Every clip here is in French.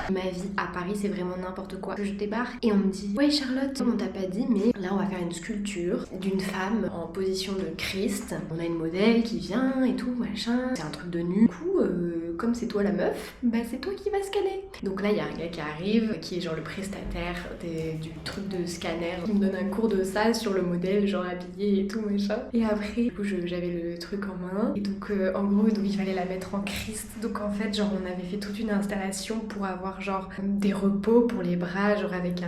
Ma vie à Paris, c'est vraiment n'importe quoi. Je débarque et on me dit: ouais Charlotte, on t'a pas dit, mais là on va faire une sculpture d'une femme en position de Christ. On a une modèle qui vient et tout, machin. C'est un truc de nu. Du coup, comme c'est toi la meuf, bah c'est toi qui vas scanner. Donc là, il y a un gars qui arrive, qui est genre le prestataire du truc de scanner. Il me donne un cours de ça sur le modèle, genre habillé et tout, machin. Et après, du coup, j'avais le truc en main. Et donc, en gros, donc, il fallait la mettre en Christ. Donc en fait, genre, on avait fait toute une installation pour avoir genre des repos pour les bras, genre avec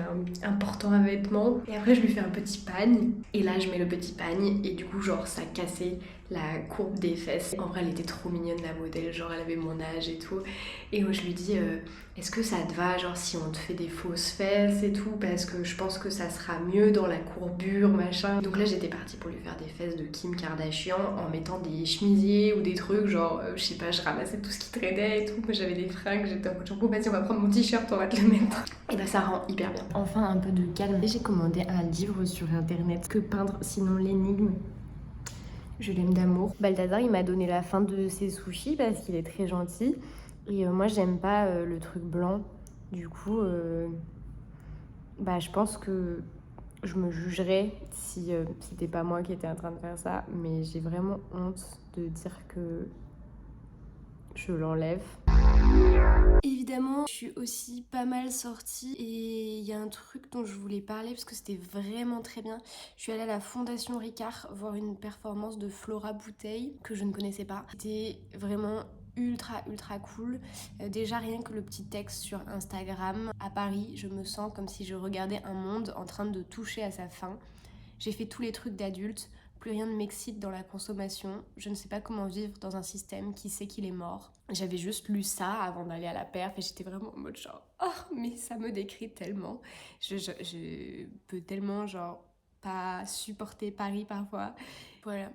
un portant à vêtements. Et après, je lui fais un petit pagne. Et là, je mets le petit pagne. Et du coup, genre, ça cassait la courbe des fesses. En vrai, elle était trop mignonne, la modèle. Genre, elle avait mon âge et tout. Et moi, je lui dis, est-ce que ça te va, genre, si on te fait des fausses fesses et tout? Parce que je pense que ça sera mieux dans la courbure, machin. Donc là, j'étais partie pour lui faire des fesses de Kim Kardashian en mettant des chemisiers ou des trucs, genre, je sais pas, je ramassais tout ce qui traînait et tout. Moi, j'avais des fringues, j'étais en mode genre, bon, vas-y, on va prendre mon t-shirt, on va te le mettre. Et bah, ça rend hyper bien. Enfin, un peu de calme. J'ai commandé un livre sur internet. Que peindre sinon l'énigme? Je l'aime d'amour. Balthazar, il m'a donné la fin de ses sushis parce qu'il est très gentil. Et moi, j'aime pas le truc blanc. Du coup, bah, je pense que je me jugerais si c'était pas moi qui étais en train de faire ça. Mais j'ai vraiment honte de dire que je l'enlève. Évidemment, je suis aussi pas mal sortie et il y a un truc dont je voulais parler parce que c'était vraiment très bien. Je suis allée à la Fondation Ricard voir une performance de Flora Bouteille que je ne connaissais pas. C'était vraiment ultra cool. Déjà rien que le petit texte sur Instagram. À Paris, je me sens comme si je regardais un monde en train de toucher à sa fin. J'ai fait tous les trucs d'adulte. Plus rien ne m'excite dans la consommation. Je ne sais pas comment vivre dans un système qui sait qu'il est mort. J'avais juste lu ça avant d'aller à la perf et j'étais vraiment en mode genre « Oh, mais ça me décrit tellement !» Je peux tellement genre pas supporter Paris parfois. Voilà,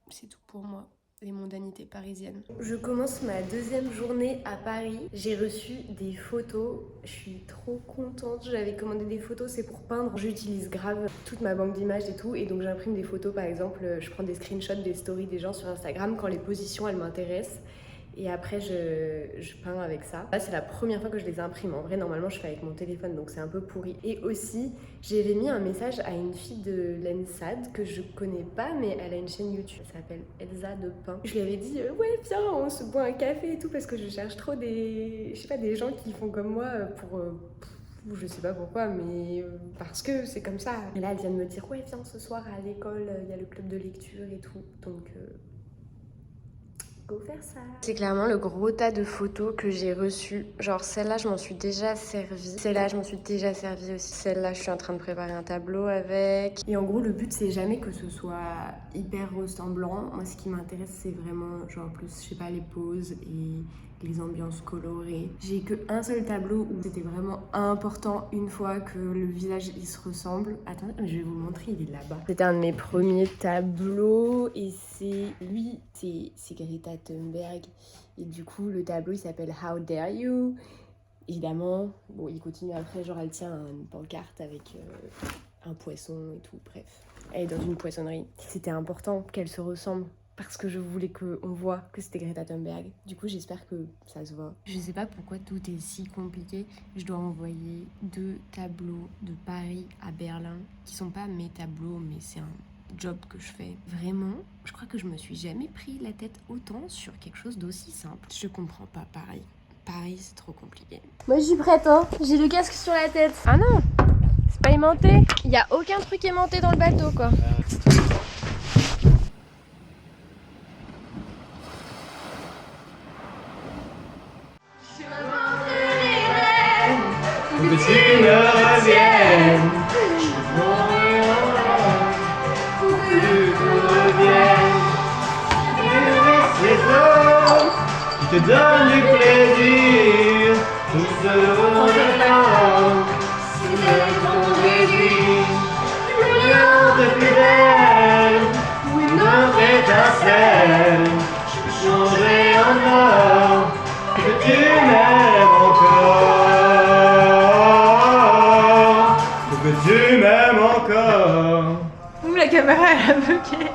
c'est tout pour moi. Les mondanités parisiennes. Je commence ma deuxième journée à Paris. J'ai reçu des photos. Je suis trop contente. J'avais commandé des photos, c'est pour peindre. J'utilise grave toute ma banque d'images et tout. Et donc j'imprime des photos, par exemple, je prends des screenshots des stories des gens sur Instagram quand les positions, elles m'intéressent. Et après, je peins avec ça. Là, c'est la première fois que je les imprime. En vrai, normalement, je fais avec mon téléphone, donc c'est un peu pourri. Et aussi, j'avais mis un message à une fille de l'ENSAD que je connais pas, mais elle a une chaîne YouTube. Elle s'appelle Elsa de Pain. Je lui avais dit, ouais, viens, on se boit un café et tout, parce que je cherche trop des gens qui font comme moi pour... je sais pas pourquoi, mais parce que c'est comme ça. Et là, elle vient de me dire, ouais, viens, ce soir à l'école, il y a le club de lecture et tout. Donc... go faire ça. C'est clairement le gros tas de photos que j'ai reçues. Genre celle-là, je m'en suis déjà servie. Celle-là, je m'en suis déjà servie aussi. Celle-là, je suis en train de préparer un tableau avec. Et en gros, le but, c'est jamais que ce soit hyper ressemblant. Moi, ce qui m'intéresse, c'est vraiment, genre, plus, je sais pas, les poses et les ambiances colorées. J'ai qu'un seul tableau où c'était vraiment important une fois que le visage il se ressemble. Attendez, je vais vous montrer, il est là-bas. C'était un de mes premiers tableaux et c'est lui, c'est Greta Thunberg. Et du coup, le tableau il s'appelle How Dare You. Évidemment, bon, il continue après, genre elle tient une pancarte avec un poisson et tout, bref. Elle est dans une poissonnerie. C'était important qu'elle se ressemble. Parce que je voulais qu'on voit que c'était Greta Thunberg. Du coup, j'espère que ça se voit. Je sais pas pourquoi tout est si compliqué. Je dois envoyer 2 tableaux de Paris à Berlin, qui sont pas mes tableaux, mais c'est un job que je fais. Vraiment, je crois que je me suis jamais pris la tête autant sur quelque chose d'aussi simple. Je comprends pas Paris. Paris, c'est trop compliqué. Moi, je suis prête, hein. J'ai le casque sur la tête. Ah non, c'est pas aimanté. Il y a aucun truc aimanté dans le bateau, quoi. Que tu me reviennes, pour que tu reviennes, et les autres qui te donnent du plaisir, tout se regarde, c'est ton désir, rien de plus belle, une autre étincelle, je changerai en or, que tu m'aimes encore. Que tu m'aimes encore. La caméra elle a bugué.